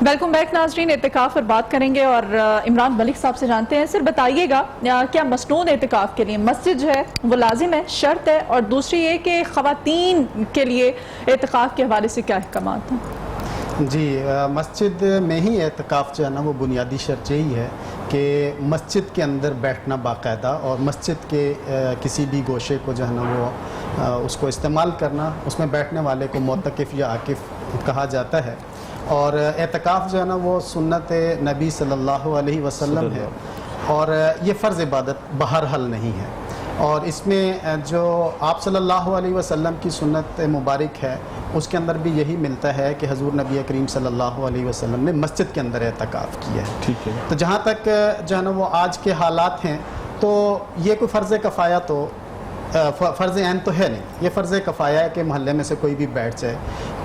Welcome back नाजरीन। एतिकाफ पर बात करेंगे और इमरान मलिक साहब से जानते हैं। सर बताइएगा, क्या मसनून एतिकाफ के लिए मस्जिद जो है वो लाजिम है, शर्त है, और दूसरी ये कि ख़वातीन के लिए एतिकाफ के हवाले से क्या अहकामात हैं? जी, मस्जिद में ही एतिकाफ जो है ना वो बुनियादी शर्त यही है कि मस्जिद के अंदर बैठना बाकायदा, और मस्जिद के किसी भी गोशे को जो है ना वो उसको इस्तेमाल करना, उसमें बैठने वाले को मोतकिफ़ या आकिफ़ कहा जाता है। और एतिकाफ जो है ना वो सुन्नत नबी सल्लल्लाहु अलैहि वसल्लम है, और ये फ़र्ज़ इबादत बहरहाल नहीं है। और इसमें जो आप सल्लल्लाहु अलैहि वसल्लम की सुन्नत मुबारक है उसके अंदर भी यही मिलता है कि हज़ूर नबी करीम सल्लल्लाहु अलैहि वसल्लम ने मस्जिद के अंदर एतिकाफ़ किया है। ठीक है। तो जहाँ तक जो है ना वो आज के हालात हैं, तो ये कोई फ़र्ज़ कफ़ाया तो फ़र्ज़ ऐन तो है नहीं, ये फ़र्ज़ कफ़ाया है कि महल्ले में से कोई भी बैठ जाए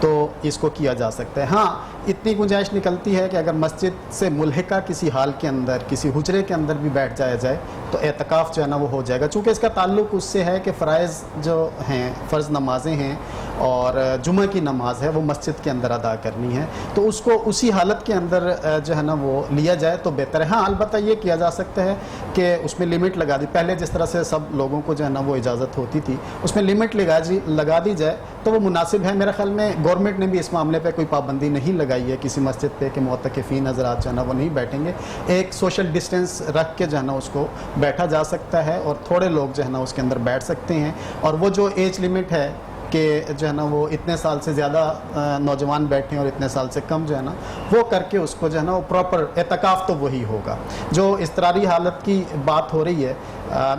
तो इसको किया जा सकता है। हाँ, इतनी गुंजाइश निकलती है कि अगर मस्जिद से मुल्हिका किसी हाल के अंदर, किसी हुजरे के अंदर भी बैठ जाया जाए तो एतिकाफ़ जो है ना वो हो जाएगा, चूँकि इसका ताल्लुक़ उससे है कि फ़राइज़ जो हैं, फ़र्ज़ नमाज़ें हैं और जुम्मे की नमाज़ है वो मस्जिद के अंदर अदा करनी है, तो उसको उसी हालत के अंदर जो है ना वो लिया जाए तो बेहतर है। हाँ, अलबत्ता ये किया जा सकता है कि उसमें लिमिट लगा दी, पहले जिस तरह से सब लोगों को जो है ना वो इजाज़त होती थी उसमें लिमिट लगा दी जाए तो वो मुनासिब है। मेरे ख्याल में गवर्नमेंट ने भी इस मामले पे कोई पाबंदी नहीं लगाई है किसी मस्जिद पे कि मुअत्तकिफ़ीन हज़रात जो है ना वो नहीं बैठेंगे। एक सोशल डिस्टेंस रख के जो है ना उसको बैठा जा सकता है और थोड़े लोग जो है ना उसके अंदर बैठ सकते हैं। और वो जो एज लिमिट है कि जो है ना वो इतने साल से ज़्यादा नौजवान बैठे और इतने साल से कम जो है ना वो करके उसको जो है ना वो प्रॉपर एतिकाफ़ तो वही होगा। जो इज़्तिरारी हालत की बात हो रही है,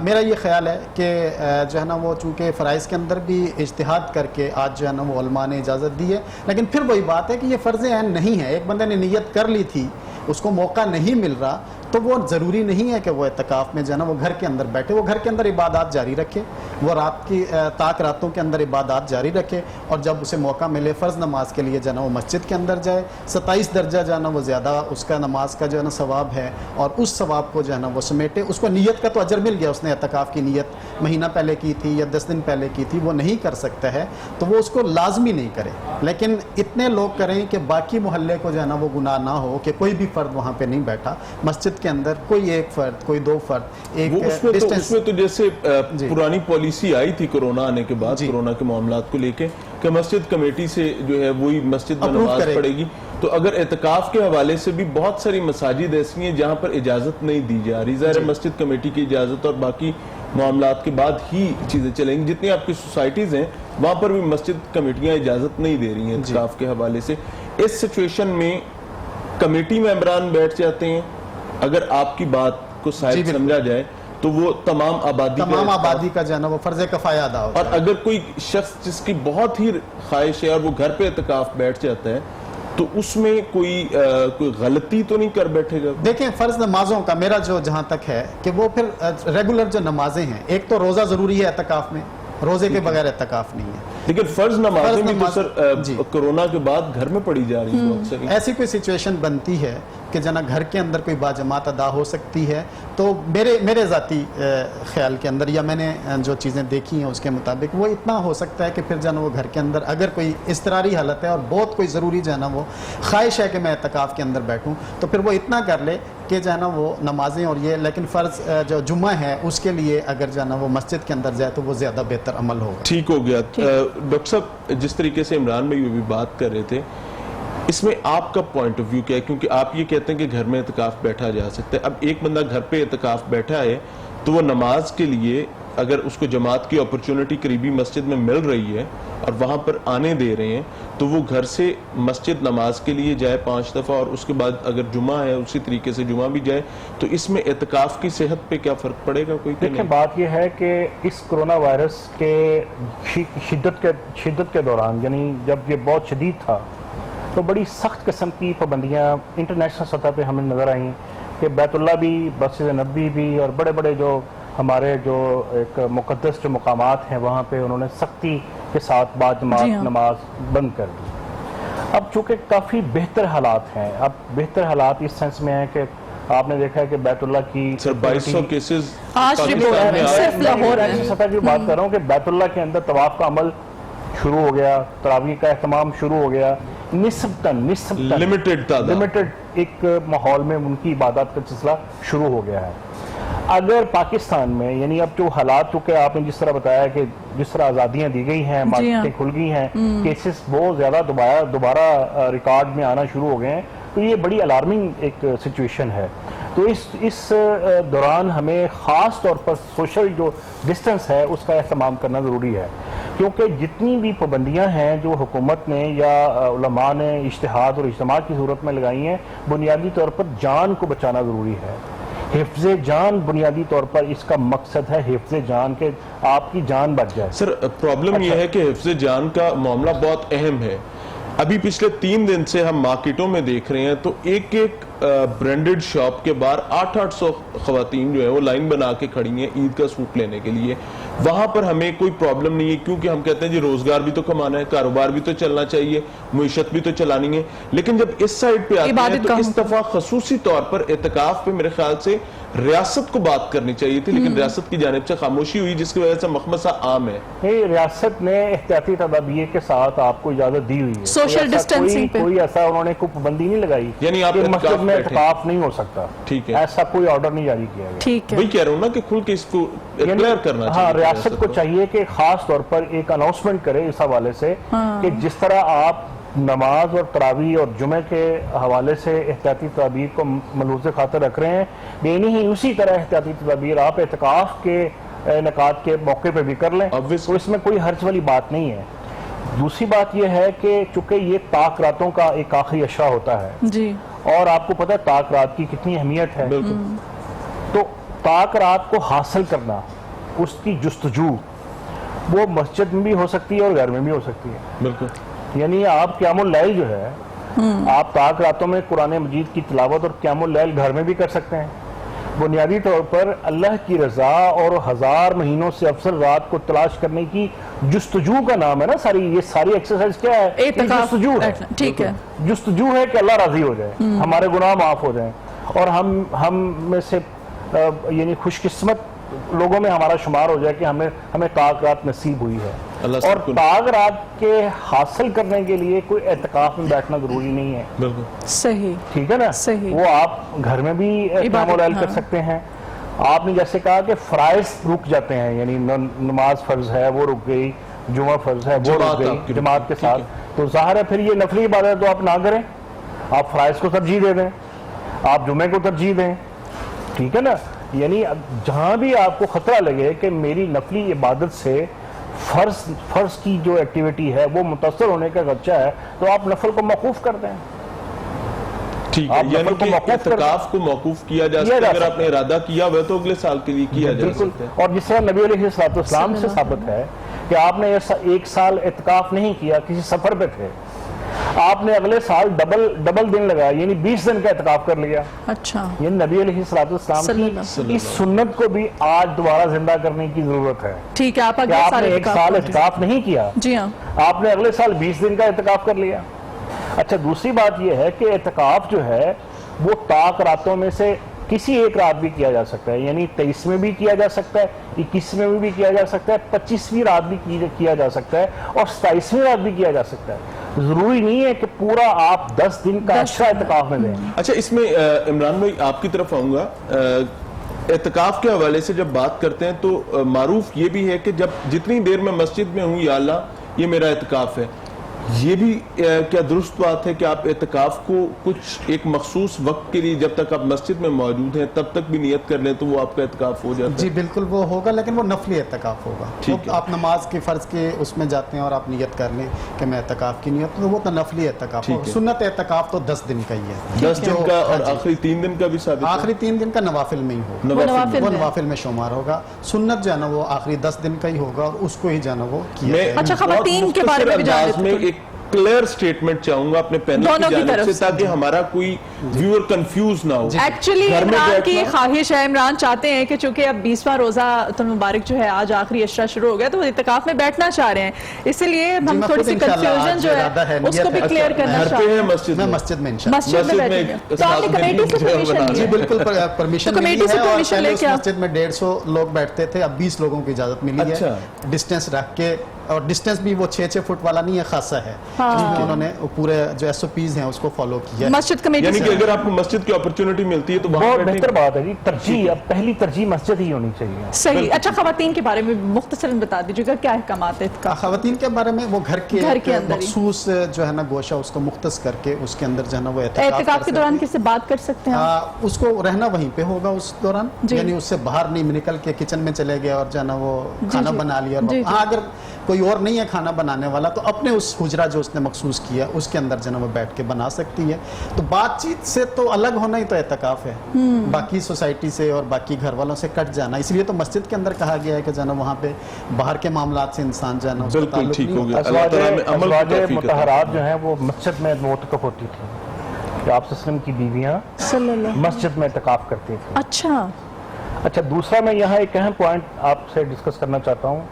मेरा ये ख़्याल है कि जो है ना वो चूँकि फ़राइज़ के अंदर भी इज्तिहाद करके आज जो है ना वो उलमा ने इजाज़त दी है, लेकिन फिर वही बात है कि ये फ़र्ज़ ऐन नहीं है। एक बंदे ने नीयत कर ली थी, उसको मौका नहीं मिल रहा, तो वो ज़रूरी नहीं है कि वो एतिकाफ़ में जो है ना वो घर के अंदर बैठे, वो घर के अंदर इबादत जारी रखे, वो रात की ताक रातों के अंदर इबादत जारी रखे, और जब उसे मौका मिले फ़र्ज़ नमाज के लिए जो है ना वो मस्जिद के अंदर जाए। 27 दर्जा जो है ना वो ज़्यादा उसका नमाज का जो है ना सवाब है, और उस सवाब को जो है ना वो समेटे। उसको नीयत का तो अजर मिल गया, उसने एतिकाफ़ की नीयत महीना पहले की थी या 10 दिन पहले की थी, वो नहीं कर सकता है तो वो उसको लाजमी नहीं करे, लेकिन इतने लोग करें कि बाकी मोहल्ले को जो है ना वो गुनाह ना हो कि कोई भी फ़र्द वहाँ पर नहीं बैठा। मस्जिद के अंदर कोई एक फ़र्द, कोई दो फ़र्द, एक उसमें तो जैसे पुरानी पॉलिसी आई थी कोरोना आने के बाद, कोरोना के मामलात को लेके कि मस्जिद कमेटी से जो है वही मस्जिद में नमाज पढ़ेगी। तो अगर एतिकाफ के हवाले से भी बहुत सारी मसाजिद ऐसी हैं जहाँ पर इजाज़त नहीं दी जा रही, ज़ाहिर मस्जिद कमेटी की इजाज़त और बाकी मामलात के बाद ही चीज़ें चलेंगी। जितनी आपकी सोसाइटीज़ हैं वहाँ पर भी मस्जिद कमेटियाँ इजाज़त नहीं दे रही हैं एतिकाफ के हवाले से। इस सिचुएशन में कमेटी मेंबरान बैठ जाते हैं, अगर आपकी बात को शायद समझा जाए तो वो तमाम आबादी का जो है ना वो फ़र्ज़ कफ़ाया अदा होता है। और अगर कोई शख्स जिसकी बहुत ही ख्वाहिश है और वो घर पे एतिकाफ बैठ जाता है तो उसमें कोई गलती तो नहीं कर बैठेगा? देखें, फ़र्ज़ नमाज़ों का मेरा जो जहाँ तक है कि वो फिर रेगुलर जो नमाजें हैं, एक तो रोज़ा ज़रूरी है एतिकाफ में, रोज़े के बगैर एतिकाफ नहीं है। लेकिन फ़र्ज़ नमाज़ें भी तो सर कोरोना के बाद घर में पढ़ी जा रही है अक्सर। ऐसी कोई सिचुएशन बनती है कि जना घर के अंदर कोई बाजमात अदा हो सकती है, तो मेरे ज़ाती ख्याल के अंदर या मैंने जो चीज़ें देखी हैं उसके मुताबिक वो इतना हो सकता है कि फिर जो है वो घर के अंदर अगर कोई इज़्तिरारी हालत है और बहुत कोई ज़रूरी जो है ना वो ख्वाहिश है कि मैं एतिकाफ़ के अंदर बैठूँ, तो फिर वो इतना कर ले कि जो है ना वो नमाजें और ये, लेकिन फ़र्ज़ जो जुम्मा है उसके लिए अगर जो है ना वो मस्जिद के अंदर जाए तो वो ज़्यादा बेहतर अमल होगा। ठीक हो गया। डॉक्टर साहब, जिस तरीके से इमरान भाई भी बात कर रहे थे, इसमें आपका पॉइंट ऑफ व्यू क्या है? क्योंकि आप ये कहते हैं कि घर में एतिकाफ बैठा जा सकता है। अब एक बंदा घर पे एतिकाफ बैठा है तो वो नमाज के लिए अगर उसको जमात की अपॉर्चुनिटी करीबी मस्जिद में मिल रही है और वहाँ पर आने दे रहे हैं तो वो घर से मस्जिद नमाज के लिए जाए 5 दफ़ा, और उसके बाद अगर जुमा है उसी तरीके से जुमा भी जाए, तो इसमें एतिकाफ की सेहत पे क्या फ़र्क पड़ेगा? कोई देखिए, बात यह है कि इस कोरोना वायरस के शिद्दत के दौरान, यानी जब ये बहुत शदीद था, तो बड़ी सख्त किस्म की पाबंदियाँ इंटरनेशनल सतह पे हमें नज़र आई कि बैतुल्लाह भी, मस्जिद नबी भी और बड़े बड़े जो हमारे जो एक मुक़द्दस जो मकामात हैं वहाँ पे उन्होंने सख्ती के साथ बाजमात नमाज बंद कर दी। अब चूँकि काफ़ी बेहतर हालात हैं, अब बेहतर हालात इस सेंस में है कि आपने देखा है कि बैतुल्लाह की 2200 केसेस आज सिर्फ लाहौर ऐसी सतह की बात कर रहा हूँ कि बैतुल्लाह के अंदर तवाफ का अमल शुरू हो गया, तरावी का एहतमाम शुरू हो गया, نسبتاً لمیٹڈ ایک ماحول میں ان کی عبادت کا سلسلہ شروع ہو گیا ہے. اگر پاکستان میں یعنی اب جو حالات چونکہ آپ نے جس طرح بتایا کہ جس طرح آزادیاں دی گئی ہیں, مارکیٹیں کھل گئی ہیں, کیسز بہت زیادہ دوبارہ ریکارڈ میں آنا شروع ہو گئے ہیں, تو یہ بڑی الارمنگ ایک سچویشن ہے. تو اس دوران ہمیں خاص طور پر سوشل جو ڈسٹنس ہے اس کا اہتمام کرنا ضروری ہے, کیونکہ جتنی بھی پابندیاں ہیں جو حکومت نے یا علماء نے اجتہاد اور اجتماع کی صورت میں لگائی ہیں, بنیادی طور پر جان کو بچانا ضروری ہے. حفظ جان بنیادی طور پر اس کا مقصد ہے, حفظ جان کے آپ کی جان بچ جائے. سر پرابلم یہ ہے کہ حفظ جان کا معاملہ بہت اہم ہے. ابھی پچھلے 3 دن سے ہم مارکیٹوں میں دیکھ رہے ہیں تو ایک برانڈڈ شاپ کے باہر 800 خواتین جو ہیں وہ لائن بنا کے کھڑی ہیں عید کا سوٹ لینے کے لیے. وہاں پر ہمیں کوئی پرابلم نہیں ہے, کیونکہ ہم کہتے ہیں جی روزگار بھی تو کمانا ہے, کاروبار بھی تو چلنا چاہیے, معیشت بھی تو چلانی ہے. لیکن جب اس سائڈ پہ آتے ہیں تو اس دفعہ خصوصی طور پر اعتکاف پہ میرے خیال سے ریاست کو بات کرنی چاہیے تھی, لیکن ریاست کی جانب سے خاموشی ہوئی, جس کی وجہ سے مخمصہ عام ہے. ریاست نے احتیاطی تدابیر کے ساتھ آپ کو اجازت دی ہوئی ہے, سوشل ڈسٹینسنگ پہ کوئی ایسا انہوں نے کوئی پابندی نہیں لگائی یعنی آپ مسجد میں اعتکاف نہیں ہو سکتا. ٹھیک ہے, ایسا کوئی آرڈر نہیں جاری کیا گیا. ٹھیک ہے, وہی کہہ رہا ہوں نا کہ کھل کے اس کو کلیئر کرنا چاہیے. ہاں, ریاست کو چاہیے کہ خاص طور پر ایک اناؤنسمنٹ کرے اس حوالے سے کہ جس طرح آپ نماز اور تراویح اور جمعہ کے حوالے سے احتیاطی تدابیر کو ملحوظ خاطر رکھ رہے ہیں, یعنی ہی اسی طرح احتیاطی تدابیر آپ اعتکاف کے انعقاد کے موقع پہ بھی کر لیں, تو اس میں کوئی حرج والی بات نہیں ہے. دوسری بات یہ ہے کہ چونکہ یہ طاق راتوں کا ایک آخری اشرا ہوتا ہے جی, اور آپ کو پتہ ہے طاق رات کی کتنی اہمیت ہے, تو طاق رات کو حاصل کرنا, اس کی جستجو وہ مسجد میں بھی ہو سکتی ہے اور گھر میں بھی ہو سکتی ہے. بالکل, یعنی آپ قیام اللیل جو ہے, آپ طاق راتوں میں قرآن مجید کی تلاوت اور قیام اللیل گھر میں بھی کر سکتے ہیں. بنیادی طور پر اللہ کی رضا اور 1000 مہینوں سے افضل رات کو تلاش کرنے کی جستجو کا نام ہے نا. یہ ساری ایکسرسائز کیا ہے؟ جستجو ہے. ٹھیک ہے, جستجو ہے کہ اللہ راضی ہو جائے, ہمارے گناہ معاف ہو جائیں, اور ہم میں سے یعنی خوش قسمت لوگوں میں ہمارا شمار ہو جائے کہ ہمیں طاق رات نصیب ہوئی ہے. اور طاق رات کے حاصل کرنے کے لیے کوئی اعتکاف میں بیٹھنا ضروری نہیں ہے. بالکل صحیح, ٹھیک ہے نا, وہ آپ گھر میں بھی قیام اللیل کر سکتے ہیں. آپ نے جیسے کہا کہ فرائض رک جاتے ہیں, یعنی نماز فرض ہے وہ رک گئی, جمعہ فرض ہے وہ رک گئی جماعت کے ساتھ, تو ظاہر ہے پھر یہ نفلی عبادت تو آپ نہ کریں, آپ فرائض کو ترجیح دے دیں, آپ جمعے کو ترجیح دیں. ٹھیک ہے نا, یعنی جہاں بھی آپ کو خطرہ لگے کہ میری نفلی عبادت سے فرض کی جو ایکٹیویٹی ہے وہ متاثر ہونے کا خدشہ ہے, تو آپ نفل کو موقوف کر دیں. ٹھیک ہے, یعنی کہ اعتکاف کو موقوف کیا جا سکتا ہے, اگر آپ نے ارادہ کیا ہوا تو اگلے سال کے لیے کیا جا سکتا ہے. اور جس طرح نبی علیہ السلام سے ثابت ہے کہ آپ نے 1 سال اعتکاف نہیں کیا, کسی سفر پہ تھے, آپ نے اگلے سال ڈبل دن لگایا, یعنی 20 دن کا اعتکاف کر لیا. اچھا, یہ نبی علیہ السلام کی اس سنت کو بھی آج دوبارہ زندہ کرنے کی ضرورت ہے. ٹھیک ہے, آپ نے 1 سال اعتکاف نہیں کیا, جی ہاں, آپ نے اگلے سال 20 دن کا اعتکاف کر لیا. اچھا, دوسری بات یہ ہے کہ اعتکاف جو ہے وہ طاق راتوں میں سے کسی ایک رات بھی کیا جا سکتا ہے, یعنی 23 میں بھی کیا جا سکتا ہے, 21 میں بھی کیا جا سکتا ہے, 25ویں رات بھی کیا جا سکتا ہے, اور 27ویں رات بھی کیا جا سکتا ہے. ضروری نہیں ہے کہ پورا آپ 10 دن کا اچھا اعتکاف میں دیں. اچھا, اس میں عمران بھائی آپ کی طرف آؤں گا. اعتکاف کے حوالے سے جب بات کرتے ہیں تو معروف یہ بھی ہے کہ جب جتنی دیر میں مسجد میں ہوں, یا اللہ یہ میرا اعتکاف ہے. یہ بھی کیا درست بات ہے کہ آپ اعتکاف کو کچھ ایک مخصوص وقت کے لیے جب تک آپ مسجد میں موجود ہیں تب تک بھی نیت کر لیں تو وہ آپ کا اعتکاف ہو جاتا ہے؟ جی بالکل وہ ہوگا, لیکن وہ نفلی اعتکاف ہوگا. آپ نماز کی فرض کے اس میں جاتے ہیں اور آپ نیت کر لیں کہ میں اعتکاف کی نیت, تو وہ تو نفلی اعتکاف ہوگا. سنت اعتکاف تو 10 دن کا ہی ہے, 10 دن کا, اور آخری 3 دن کا بھی ثابت ہے. آخری 3 دن کا نوافل میں ہی ہوگا, وہ نوافل میں شمار ہوگا. سنت جو ہے نا وہ آخری 10 دن کا ہی ہوگا, اور اس کو ہی جو ہے نا وہ کیا جائے. اچھا, خواتین کے بارے میں جانتے ہیں, ایک کلیئر سٹیٹمنٹ چاہوں گا اپنے پینل کی جانب سے تاکہ ہمارا کوئی ویور کنفیوز نہ ہو. ایکچولی عمران کی خواہش ہے, عمران چاہتے ہیں کہ چونکہ اب 20واں روزہ المبارک جو ہے آج آخری اشرا شروع ہو گیا, تو وہ اعتکاف میں بیٹھنا چاہ رہے ہیں, اسی لیے ہم تھوڑی سی کنفیوژن جو ہے اس کو بھی کلیئر کرنا چاہتے ہیں. مسجد میں مسجد میں بیٹھیں گے تو آپ نے کمیٹی سے پرمیشن لی؟ جی بالکل پرمیشن ملی ہے, اور پہلے اس مسجد میں 150 لوگ بیٹھتے تھے, اب 20 لوگوں کی اجازت ملی ہے. ڈسٹینس رکھ کے और डिस्टेंस भी वो 6-6 फुट वाला नहीं है, खासा है, क्योंकि उन्होंने पूरे जो SOPs हैं उसको फॉलो किया है। मस्जिद कमेटी यानी कि अगर आपको मस्जिद की अपॉर्चुनिटी मिलती है तो बहुत बेहतर बात है जी, तरजीह, अब पहली तरजीह मस्जिद ही होनी चाहिए। सही। अच्छा, खवातीन के बारे में मुख्तसरन बता दीजिएगा, क्या अहकामात है इसका? खवातीन के बारे में वो घर के अंदर मखसूस जो है ना गोशा उसको मुख्तस करके उसके अंदर जो है ना वो एहतिकाफ के दौरान किससे बात कर सकते हैं? उसको रहना वहीं पे होगा उस दौरान, यानी उससे बाहर नहीं निकल के किचन में चले गए और जो है ना वो खाना बना लिया। हाँ, अगर कोई और नहीं है खाना बनाने वाला तो अपने उस हुजरा जो उसने मखसूस किया उसके अंदर जो है वो बैठ के बना सकती है। तो बातचीत से तो अलग होना ही तो एतकाफ है, बाकी सोसाइटी से और बाकी घर वालों से कट जाना। इसलिए तो मस्जिद के अंदर कहा गया है कि जो है वहाँ पे बाहर के मामलात से इंसान जो है ना उसका ताल्लुक नहीं होगा। अज़वाज मुतहरात जो हैं वो मस्जिद में मुतकफ होती थी, कि आप सल्लल्लाहु की बीवियाँ मस्जिद में इत्काफ करती थी। अच्छा, दूसरा मैं यहाँ एक अहम पॉइंट आपसे डिस्कस करना चाहता हूँ,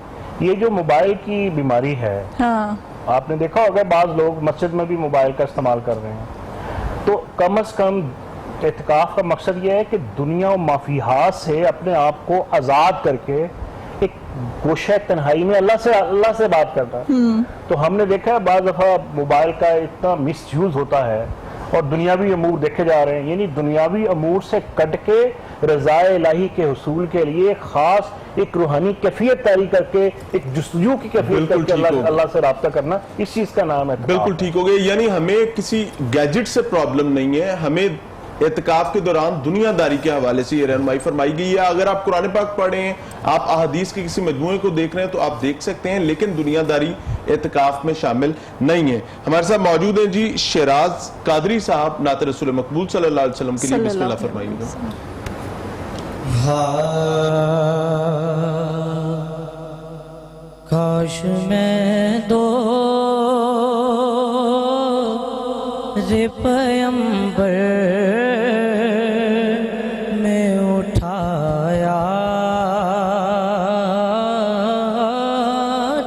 ये जो मोबाइल की बीमारी है, आपने देखा होगा बाज़ लोग मस्जिद में भी मोबाइल का इस्तेमाल कर रहे हैं, तो कम से कम इत्काफ का मकसद ये है कि दुनिया और माफियात से अपने आप को आज़ाद करके एक गोशे तन्हाई में अल्लाह से बात करता है। तो हमने देखा है बाज़ दफ़ा मोबाइल का इतना मिसयूज़ होता है और दुनियावी अमूर देखे जा रहे हैं, यानी दुनियावी अमूर से कट के रज़ाए इलाही के हुसूल के लिए खास एक रूहानी कैफियत तारी करके, एक जुस्तजू की कैफियत करके अल्लाह से राब्ता करना, इस चीज़ का नाम है। बिल्कुल ठीक हो गया। यानी हमें किसी गैजेट से प्रॉब्लम नहीं है, हमें एतकाफ के दौरान दुनियादारी के हवाले से ये रहनुमाई फरमाई गई है। अगर आप कुरान पाक पढ़ रहे हैं, आप अहादीस के किसी मजमूए को देख रहे हैं तो आप देख सकते हैं, लेकिन दुनियादारी एतकाफ में शामिल नहीं है। हमारे साथ मौजूद हैं जी शिराज कादरी साहब, नात रसूल मकबूल सल्लल्लाहु अलैहि वसल्लम के लिए बिस्मिल्लाह फरमाइएगा। काश मैं दो रे पैगंबर में उठाया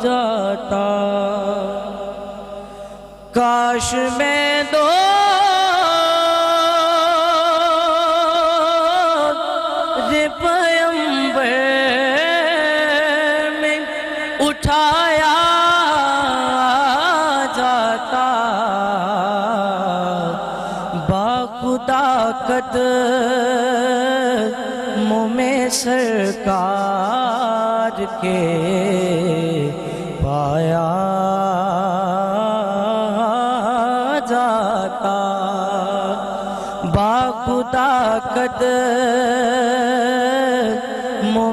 जाता, काश मैं दो रे पैगंबर में उठाया जाता, बाखुदा कदमों में सरकार के पाया जाता, बाखुदा कदमों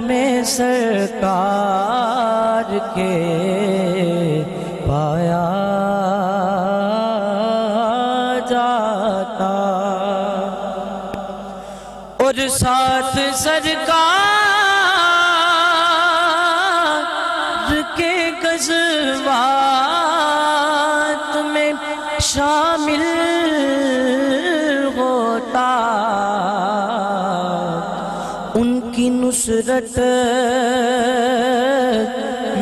में सरकार के पाया जाता, और साथ सरकार के ग़ज़वात में शामिल होता, उनकी नुसरत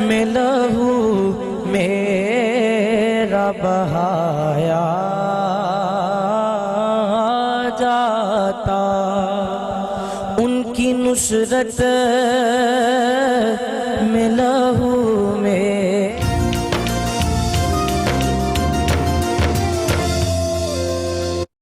में लहू मेरा बहाया जाता, उनकी नुसरत में लहू में